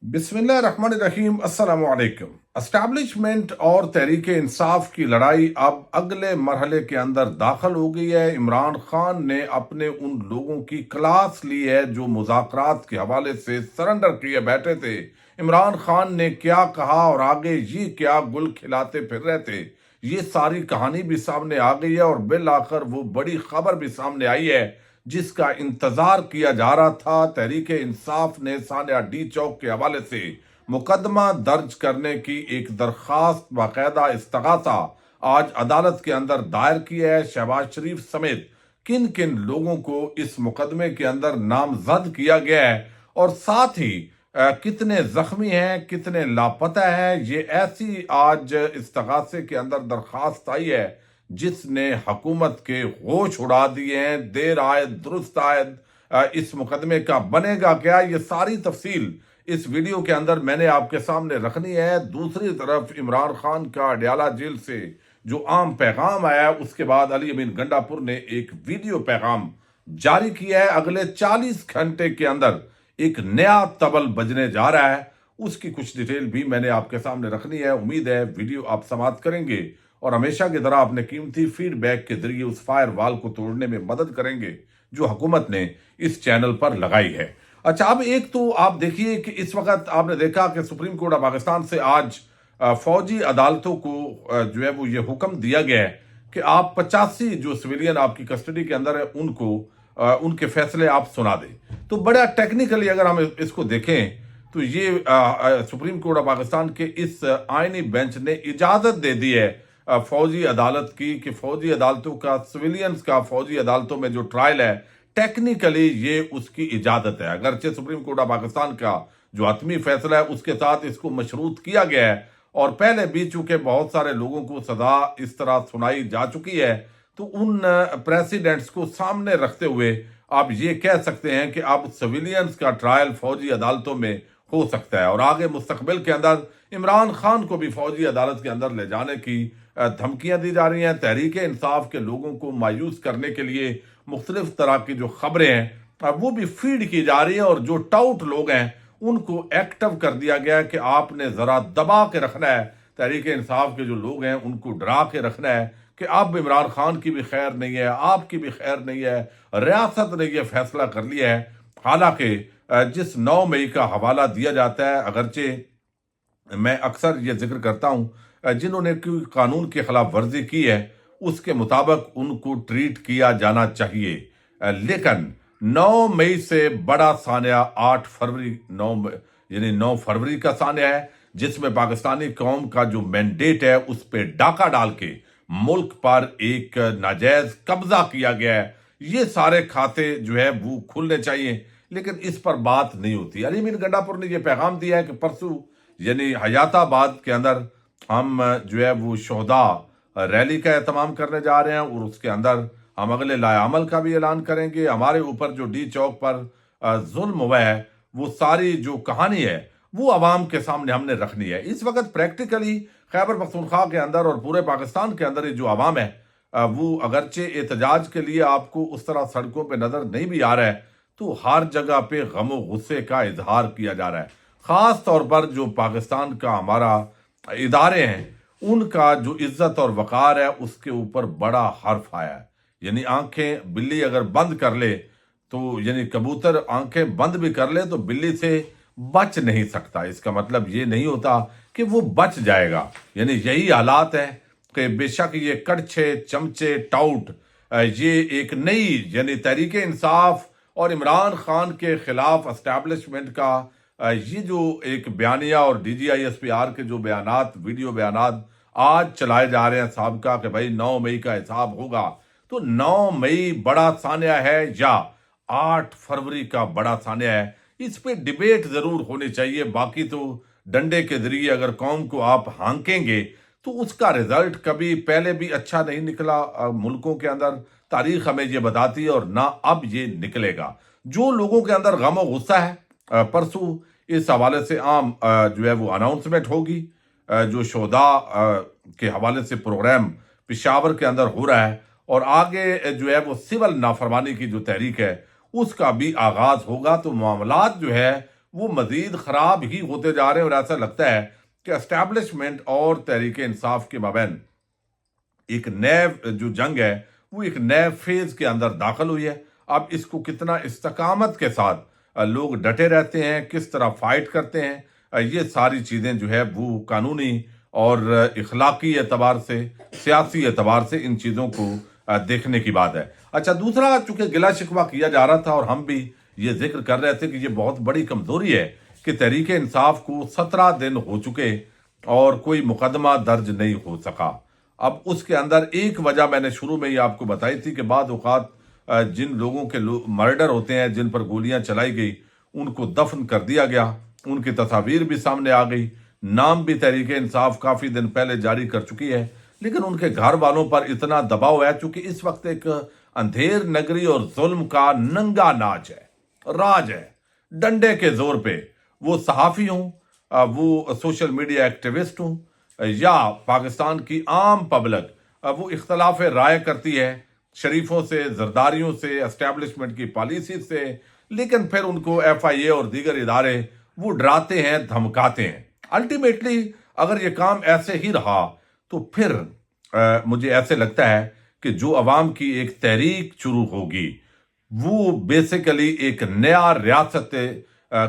बिस्मिल्लाहिर्रहमानिर्रहीम अस्सलाम वालेकुम। एस्टैब्लिशमेंट और तहरीक इंसाफ की लड़ाई अब अगले मरहले के अंदर दाखिल हो गई है। इमरान खान ने अपने उन लोगों की क्लास ली है जो मुज़ाकरात के हवाले से सरेंडर किए बैठे थे। इमरान खान ने क्या कहा और आगे ये क्या गुल खिलाते फिर रहे थे, ये सारी कहानी भी सामने आ गई है और बिल आखिर वो बड़ी खबर भी सामने आई है जिसका इंतजार किया जा रहा था। तहरीक इंसाफ ने सानिया डी चौक के हवाले से मुकदमा दर्ज करने की एक दरखास्त बाकायदा इस्तगासा आज अदालत के अंदर दायर किया है। शहबाज शरीफ समेत किन किन लोगों को इस मुकदमे के अंदर नामजद किया गया है और साथ ही कितने जख्मी हैं, कितने लापता हैं, ये ऐसी आज इस्तगासे के अंदर दरखास्त आई है जिसने हुकूमत के होश उड़ा दिए हैं। देर आयद दुरुस्त आयद इस मुकदमे का बनेगा क्या, ये सारी तफसील इस वीडियो के अंदर मैंने आपके सामने रखनी है। दूसरी तरफ इमरान खान का अडयाला जेल से जो आम पैगाम आया उसके बाद अली अमीन गंडापुर ने एक वीडियो पैगाम जारी किया है। अगले 40 घंटे के अंदर एक नया तबल बजने जा रहा है, उसकी कुछ डिटेल भी मैंने आपके सामने रखनी है। उम्मीद है वीडियो आप समाप्त करेंगे और हमेशा की तरह अपने कीमती फीडबैक के जरिए उस फायर वाल को तोड़ने में मदद करेंगे जो हुकूमत ने इस चैनल पर लगाई है। अच्छा, अब एक तो आप देखिए कि इस वक्त आपने देखा कि सुप्रीम कोर्ट ऑफ पाकिस्तान से आज फौजी अदालतों को जो है वो ये हुक्म दिया गया है कि आप 85 जो सिविलियन आपकी कस्टडी के अंदर है उनको उनके फैसले आप सुना दें। तो बड़ा टेक्निकली अगर हम इसको देखें तो ये सुप्रीम कोर्ट ऑफ पाकिस्तान के इस आईनी बेंच ने इजाजत दे दी है फौजी अदालत की कि फौजी अदालतों का सिविलियंस का फौजी अदालतों में जो ट्रायल है टेक्निकली ये उसकी इजाजत है। अगरचे सुप्रीम कोर्ट ऑफ पाकिस्तान का जो हतमी फैसला है उसके साथ इसको मशरूत किया गया है और पहले भी चूंकि बहुत सारे लोगों को सजा इस तरह सुनाई जा चुकी है तो उन प्रेसिडेंट्स को सामने रखते हुए आप ये कह सकते हैं कि अब सिविलियंस का ट्रायल फौजी अदालतों में हो सकता है और आगे मुस्तकबिल के अंदर इमरान खान को भी फौजी अदालत के अंदर ले जाने की धमकियां दी जा रही हैं। तहरीक इंसाफ के लोगों को मायूस करने के लिए मुख्तलिफ तरह की जो खबरें हैं वो भी फीड की जा रही है और जो टाउट लोग हैं उनको एक्टिव कर दिया गया है कि आपने ज़रा दबा के रखना है। तहरीक इंसाफ के जो लोग हैं उनको डरा के रखना है कि अब इमरान खान की भी खैर नहीं है, आपकी भी खैर नहीं है। रियासत ने यह फैसला कर लिया है। हालांकि जिस 9 मई का हवाला दिया जाता है, अगरचे मैं अक्सर ये जिक्र करता हूँ जिन्होंने कोई कानून की खिलाफ वर्जी की है उसके मुताबिक उनको ट्रीट किया जाना चाहिए, लेकिन 9 मई से बड़ा सानिया 8 फरवरी 9 फरवरी का सानिया है जिसमें पाकिस्तानी कौम का जो मैंडेट है उस पर डाका डाल के मुल्क पर एक नाजायज कब्जा किया गया है। ये सारे खाते जो है वो खुलने चाहिए, लेकिन इस पर बात नहीं होती। अली अमीन गंडापुर ने यह पैगाम दिया है कि परसों यानी हयाताबाद के अंदर हम जो है वो शोहदा रैली का एहतमाम करने जा रहे हैं और उसके अंदर हम अगले लाएअमल का भी ऐलान करेंगे। हमारे ऊपर जो डी चौक पर जुल्म हुआ है वो सारी जो कहानी है वो अवाम के सामने हमने रखनी है। इस वक्त प्रैक्टिकली खैबर पख्तूनख्वा के अंदर और पूरे पाकिस्तान के अंदर जो अवाम है वो अगरचे एहतजाज के लिए आपको उस तरह सड़कों पर नजर नहीं भी आ रहा है तो हर जगह पे गम गुस्से का इजहार किया जा रहा है। ख़ास तौर पर जो पाकिस्तान का हमारा इदारे हैं उनका जो इज्जत और वक़ार है उसके ऊपर बड़ा हर्फ आया है। यानी आंखें बिल्ली अगर बंद कर ले तो यानी कबूतर आंखें बंद भी कर ले तो बिल्ली से बच नहीं सकता। इसका मतलब ये नहीं होता कि वो बच जाएगा। यानी यही हालात है कि बेशक ये कड़छे चमचे टाउट ये एक नई यानी तहरीक इंसाफ और इमरान खान के खिलाफ एस्टैब्लिशमेंट का ये जो एक बयानिया और DGISPR के जो बयानात वीडियो बयानात आज चलाए जा रहे हैं साहब का कि भाई 9 मई का हिसाब होगा, तो 9 मई बड़ा सानिया है या 8 फरवरी का बड़ा सानिया है, इस पे डिबेट जरूर होनी चाहिए। बाकी तो डंडे के जरिए अगर कौम को आप हांकेंगे तो उसका रिजल्ट कभी पहले भी अच्छा नहीं निकला मुल्कों के अंदर। तारीख हमें ये बताती है और ना अब ये निकलेगा। जो लोगों के अंदर गम और गुस्सा है परसों इस हवाले से आम जो है वो अनाउंसमेंट होगी। जो शोधा के हवाले से प्रोग्राम पिशावर के अंदर हो रहा है और आगे जो है वो सिविल नाफरमानी की जो तहरीक है उसका भी आगाज होगा। तो मामलात जो है وہ مزید خراب ہی ہوتے جا رہے ہیں، اور ایسا لگتا ہے کہ اسٹیبلشمنٹ اور تحریک انصاف کے مابین ایک نئے جو جنگ ہے وہ ایک نئے فیز کے اندر داخل ہوئی ہے۔ اب اس کو کتنا استقامت کے ساتھ لوگ ڈٹے رہتے ہیں، کس طرح فائٹ کرتے ہیں، یہ ساری چیزیں جو ہے وہ قانونی اور اخلاقی اعتبار سے، سیاسی اعتبار سے ان چیزوں کو دیکھنے کی بات ہے۔ اچھا، دوسرا چونکہ گلا شکوہ کیا جا رہا تھا اور ہم بھی یہ ذکر کر رہے تھے کہ یہ بہت بڑی کمزوری ہے کہ تحریک انصاف کو 17 دن ہو چکے اور کوئی مقدمہ درج نہیں ہو سکا۔ اب اس کے اندر ایک وجہ میں نے شروع میں ہی آپ کو بتائی تھی کہ بعض اوقات جن لوگوں کے مرڈر ہوتے ہیں، جن پر گولیاں چلائی گئی، ان کو دفن کر دیا گیا، ان کی تصاویر بھی سامنے آ گئی، نام بھی تحریک انصاف کافی دن پہلے جاری کر چکی ہے، لیکن ان کے گھر والوں پر اتنا دباؤ ہے چونکہ اس وقت ایک اندھیر نگری اور ظلم کا ننگا ناچ ہے، راج ہے، ڈنڈے کے زور پہ، وہ صحافی ہوں، وہ سوشل میڈیا ایکٹیوسٹ ہوں، یا پاکستان کی عام پبلک، وہ اختلاف رائے کرتی ہے شریفوں سے، زرداریوں سے، اسٹیبلشمنٹ کی پالیسی سے، لیکن پھر ان کو ایف آئی اے اور دیگر ادارے وہ ڈراتے ہیں، دھمکاتے ہیں۔ الٹیمیٹلی اگر یہ کام ایسے ہی رہا تو پھر مجھے ایسے لگتا ہے کہ جو عوام کی ایک تحریک شروع ہوگی وہ بیسیکلی ایک نیا ریاست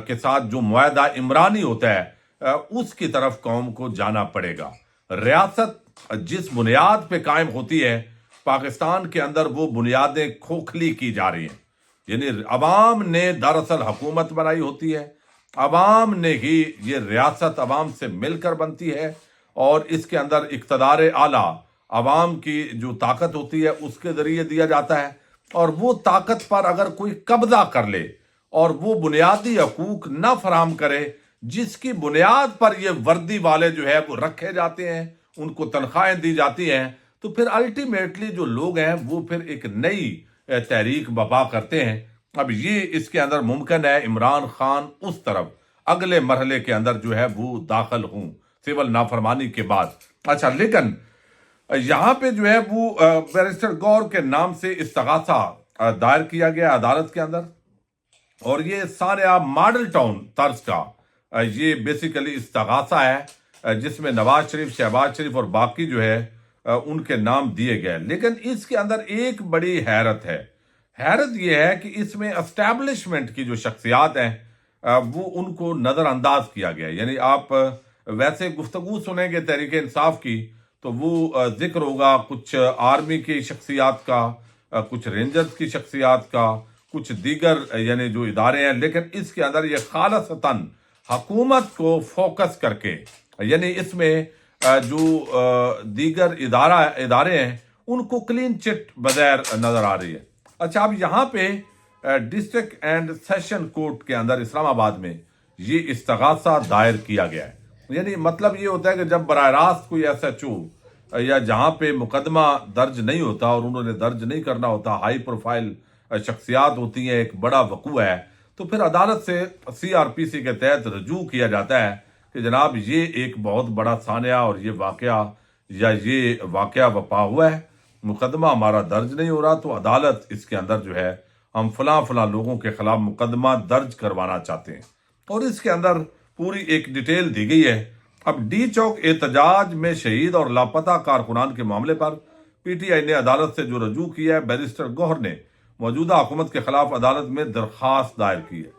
کے ساتھ جو معاہدہ عمرانی ہوتا ہے اس کی طرف قوم کو جانا پڑے گا۔ ریاست جس بنیاد پہ قائم ہوتی ہے، پاکستان کے اندر وہ بنیادیں کھوکھلی کی جا رہی ہیں، یعنی عوام نے دراصل حکومت بنائی ہوتی ہے، عوام نے ہی یہ ریاست عوام سے مل کر بنتی ہے، اور اس کے اندر اقتدار اعلیٰ عوام کی جو طاقت ہوتی ہے اس کے ذریعے دیا جاتا ہے، اور وہ طاقت پر اگر کوئی قبضہ کر لے اور وہ بنیادی حقوق نہ فراہم کرے جس کی بنیاد پر یہ وردی والے جو ہے وہ رکھے جاتے ہیں، ان کو تنخواہیں دی جاتی ہیں، تو پھر الٹیمیٹلی جو لوگ ہیں وہ پھر ایک نئی تحریک برپا کرتے ہیں۔ اب یہ اس کے اندر ممکن ہے عمران خان اس طرف اگلے مرحلے کے اندر جو ہے وہ داخل ہوں سول نافرمانی کے بعد۔ اچھا، لیکن یہاں پہ جو ہے وہ بیرسٹر گور کے نام سے استغاثہ دائر کیا گیا عدالت کے اندر، اور یہ سانحہ ماڈل ٹاؤن طرز کا یہ بیسیکلی استغاثہ ہے جس میں نواز شریف، شہباز شریف اور باقی جو ہے ان کے نام دیے گئے، لیکن اس کے اندر ایک بڑی حیرت ہے۔ حیرت یہ ہے کہ اس میں اسٹیبلشمنٹ کی جو شخصیات ہیں وہ ان کو نظر انداز کیا گیا، یعنی آپ ویسے گفتگو سنیں گے تحریک انصاف کی تو وہ ذکر ہوگا کچھ آرمی کی شخصیات کا، کچھ رینجرز کی شخصیات کا، کچھ دیگر یعنی جو ادارے ہیں، لیکن اس کے اندر یہ خالصتاً حکومت کو فوکس کر کے، یعنی اس میں جو دیگر ادارے ہیں ان کو کلین چٹ بغیر نظر آ رہی ہے۔ اچھا، اب یہاں پہ ڈسٹرکٹ اینڈ سیشن کورٹ کے اندر اسلام آباد میں یہ استغاثہ دائر کیا گیا ہے، یعنی مطلب یہ ہوتا ہے کہ جب براہ راست کوئی ایس ایچ او یا جہاں پہ مقدمہ درج نہیں ہوتا اور انہوں نے درج نہیں کرنا ہوتا، ہائی پروفائل شخصیات ہوتی ہیں، ایک بڑا وقوع ہے، تو پھر عدالت سے سی آر پی سی کے تحت رجوع کیا جاتا ہے کہ جناب یہ ایک بہت بڑا سانحہ اور یہ واقعہ وپا ہوا ہے، مقدمہ ہمارا درج نہیں ہو رہا، تو عدالت اس کے اندر جو ہے ہم فلاں لوگوں کے خلاف مقدمہ درج کروانا چاہتے ہیں، اور اس کے اندر پوری ایک ڈیٹیل دی گئی ہے۔ اب ڈی چوک احتجاج میں شہید اور لاپتہ کارکنان کے معاملے پر پی ٹی آئی نے عدالت سے جو رجوع کیا ہے، بیرسٹر گوہر نے موجودہ حکومت کے خلاف عدالت میں درخواست دائر کی ہے۔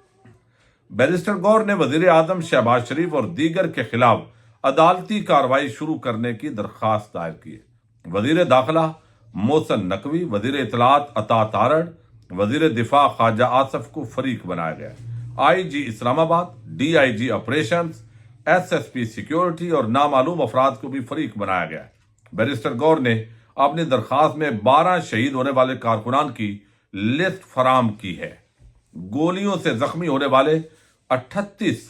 بیرسٹر گور نے وزیر اعظم شہباز شریف اور دیگر کے خلاف عدالتی کارروائی شروع کرنے کی درخواست دائر کی ہے۔ وزیر داخلہ محسن نقوی، وزیر اطلاعات عطا تارڑ، وزیر دفاع خواجہ آصف کو فریق بنایا گیا ہے۔ آئی جی اسلام آباد، D I G operations, S S P security اور نامعلوم افراد کو بھی فریق بنایا گیا ہے۔ بیرسٹر گور نے اپنی درخواست میں 12 شہید ہونے والے کارکنان کی لسٹ فراہم کی ہے۔ گولیوں سے زخمی ہونے والے 38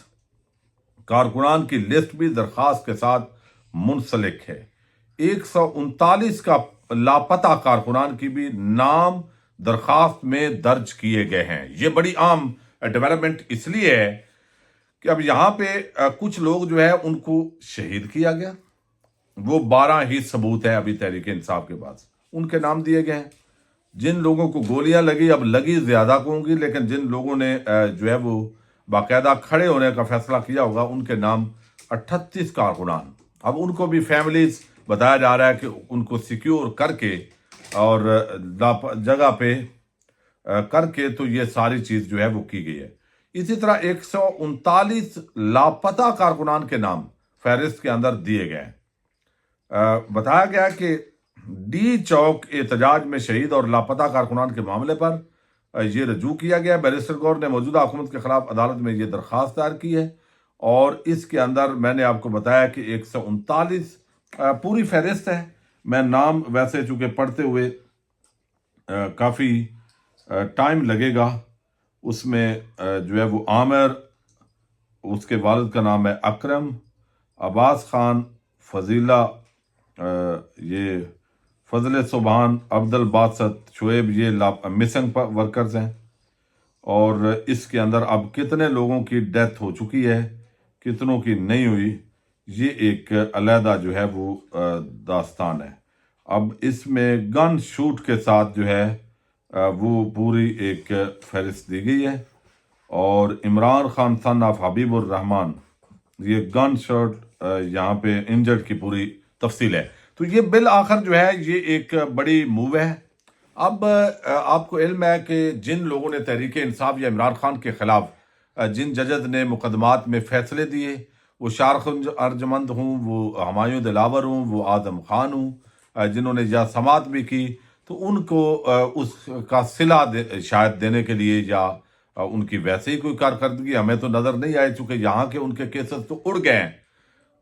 کارکنان کی لسٹ بھی درخواست کے ساتھ منسلک ہے۔ 139 کا لاپتہ کارکنان کی بھی نام درخواست میں درج کیے گئے ہیں۔ یہ بڑی عام ڈیولپمنٹ اس لیے ہے کہ اب یہاں پہ کچھ لوگ جو ہے ان کو شہید کیا گیا، وہ 12 ہی ثبوت ہیں ابھی تحریک انصاف کے پاس، ان کے نام دیے گئے ہیں۔ جن لوگوں کو گولیاں لگی، اب لگی زیادہ کو ہوں گی، لیکن جن لوگوں نے جو ہے وہ बाकायदा खड़े होने का फैसला किया होगा, उनके नाम 38 कारकुनान। अब उनको भी फैमिलीज बताया जा रहा है कि उनको सिक्योर करके और जगह पे करके तो ये सारी चीज़ जो है वो की गई है। इसी तरह 139 लापता कारकुनान के नाम फहरिस्त के अंदर दिए गए हैं। बताया गया कि डी चौक एहतजाज में शहीद और लापता कारकुनान के मामले पर ये रजू किया गया। बैरिस्टर गौर ने मौजूदा हुकूमत के खिलाफ अदालत में ये दरख्वास्त दायर की है और इसके अंदर मैंने आपको बताया कि 139 पूरी फहरिस्त है। मैं नाम वैसे चूँकि पढ़ते हुए काफ़ी टाइम लगेगा, उसमें जो है वो आमिर, उसके वालिद का नाम है अकरम, अब्बास खान, फजीला, ये फजल सुबहान, अब्दुल बासत, शुएब, ये मिसिंग वर्कर्स हैं। और इसके अंदर अब कितने लोगों की डेथ हो चुकी है, कितनों की नहीं हुई, ये एक अलहदा जो है वो दास्तान है। अब इसमें गन शूट के साथ जो है वो पूरी एक फहरिस्त दी गई है। और इमरान खान सन ऑफ हबीबुर रहमान, ये गन शॉट यहाँ पे इंजर्ड की पूरी तफसील है। तो ये बिल आखिर जो है ये एक बड़ी मूव है। अब आपको इल्म है कि जिन लोगों ने तहरीक इंसाफ या इमरान खान के खिलाफ जिन जजद ने मुकदमात में फैसले दिए, वो शारख अर्जमंद हूँ, वो हमायूं दिलावर हूँ, वो आजम खान हूँ, जिन्होंने या समात भी की, तो उनको उसका सिला शायद देने के लिए या उनकी वैसे ही कोई कारकर्दगी हमें तो नज़र नहीं आई, चूँकि यहाँ के उनके केसेस तो उड़ गए हैं,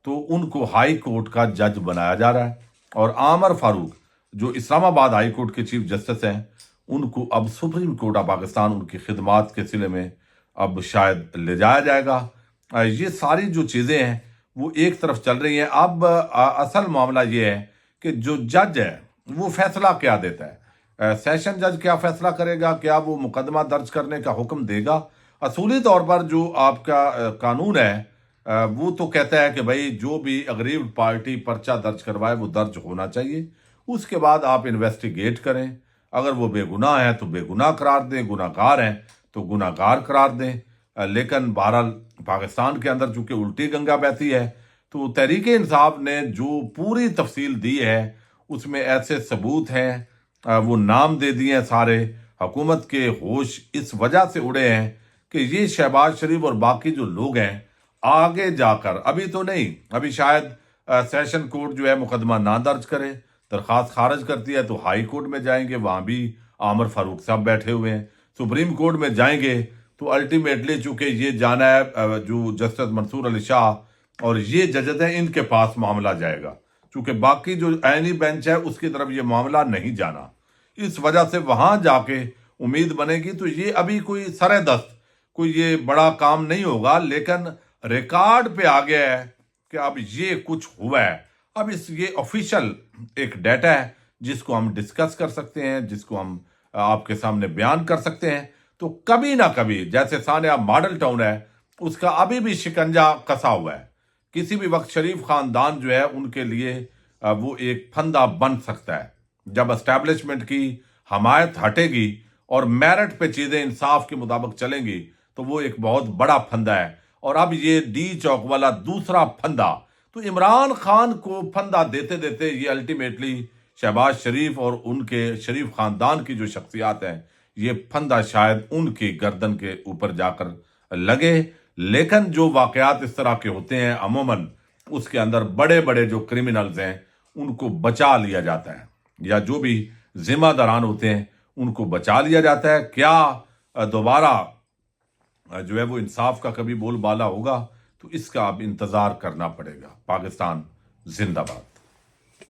तो उनको हाई कोर्ट का जज बनाया जा रहा है। और आमर फारूक जो इस्लामाबाद हाई कोर्ट के चीफ जस्टिस हैं, उनको अब सुप्रीम कोर्ट ऑफ पाकिस्तान उनकी खिदमात के सिले में अब शायद ले जाया जाएगा। ये सारी जो चीज़ें हैं वो एक तरफ चल रही हैं। अब असल मामला ये है कि जो जज है वो फैसला क्या देता है, सेशन जज क्या फैसला करेगा, क्या वो मुकदमा दर्ज करने का हुक्म देगा। असूली तौर पर जो आपका कानून है वो तो कहता है कि भाई जो भी अग्रीव्ड पार्टी पर्चा दर्ज करवाए वो दर्ज होना चाहिए, उसके बाद आप इन्वेस्टिगेट करें, अगर वो बेगुनाह है तो बेगुनाह करार दें, गुनाहगार हैं तो गुनाहगार करार दें। लेकिन बहरहाल पाकिस्तान के अंदर चूँकि उल्टी गंगा बहती है, तो तहरीक इंसाफ ने जो पूरी तफसील दी है उसमें ऐसे सबूत हैं, वो नाम दे दिए हैं सारे। हुकूमत के होश इस वजह से उड़े हैं कि ये शहबाज शरीफ और बाकी जो लोग हैं आगे जाकर, अभी तो नहीं, अभी शायद सेशन कोर्ट जो है मुकदमा ना दर्ज करे, दरख्वास्त खारिज करती है तो हाई कोर्ट में जाएंगे, वहाँ भी आमिर फारूक साहब बैठे हुए हैं। सुप्रीम कोर्ट में जाएंगे तो अल्टीमेटली चूँकि ये जाना है जो जस्टिस मंसूर अली शाह और ये जजद हैं, इनके पास मामला जाएगा, चूँकि बाकी जो आईनी बेंच है उसकी तरफ ये मामला नहीं जाना। इस वजह से वहाँ जाके उम्मीद बनेगी। तो ये अभी कोई सरेदस्त कोई ये बड़ा काम नहीं होगा, लेकिन रिकॉर्ड पे आ गया है कि अब ये कुछ हुआ है। अब ये ऑफिशियल एक डाटा है जिसको हम डिस्कस कर सकते हैं, जिसको हम आपके सामने बयान कर सकते हैं। तो कभी ना कभी, जैसे सानिया मॉडल टाउन है, उसका अभी भी शिकंजा कसा हुआ है। किसी भी वक्त शरीफ खानदान जो है उनके लिए वो एक फंदा बन सकता है। जब एस्टैब्लिशमेंट की हमायत हटेगी और मेरिट पे चीज़ें इंसाफ के मुताबिक चलेंगी तो वो एक बहुत बड़ा फंदा है। और अब ये डी चौक वाला दूसरा फंदा, तो इमरान खान को फंदा देते देते ये अल्टीमेटली शहबाज शरीफ और उनके शरीफ खानदान की जो शख्सियात हैं, ये फंदा शायद उनकी गर्दन के ऊपर जाकर लगे। लेकिन जो वाकयात इस तरह के होते हैं अमूमन, उसके अंदर बड़े बड़े जो क्रिमिनल्स हैं उनको बचा लिया जाता है, या जो भी जिम्मेदारान होते हैं उनको बचा लिया जाता है। क्या दोबारा जो है वो इंसाफ का कभी बोलबाला होगा, तो इसका अब इंतजार करना पड़ेगा। पाकिस्तान जिंदाबाद।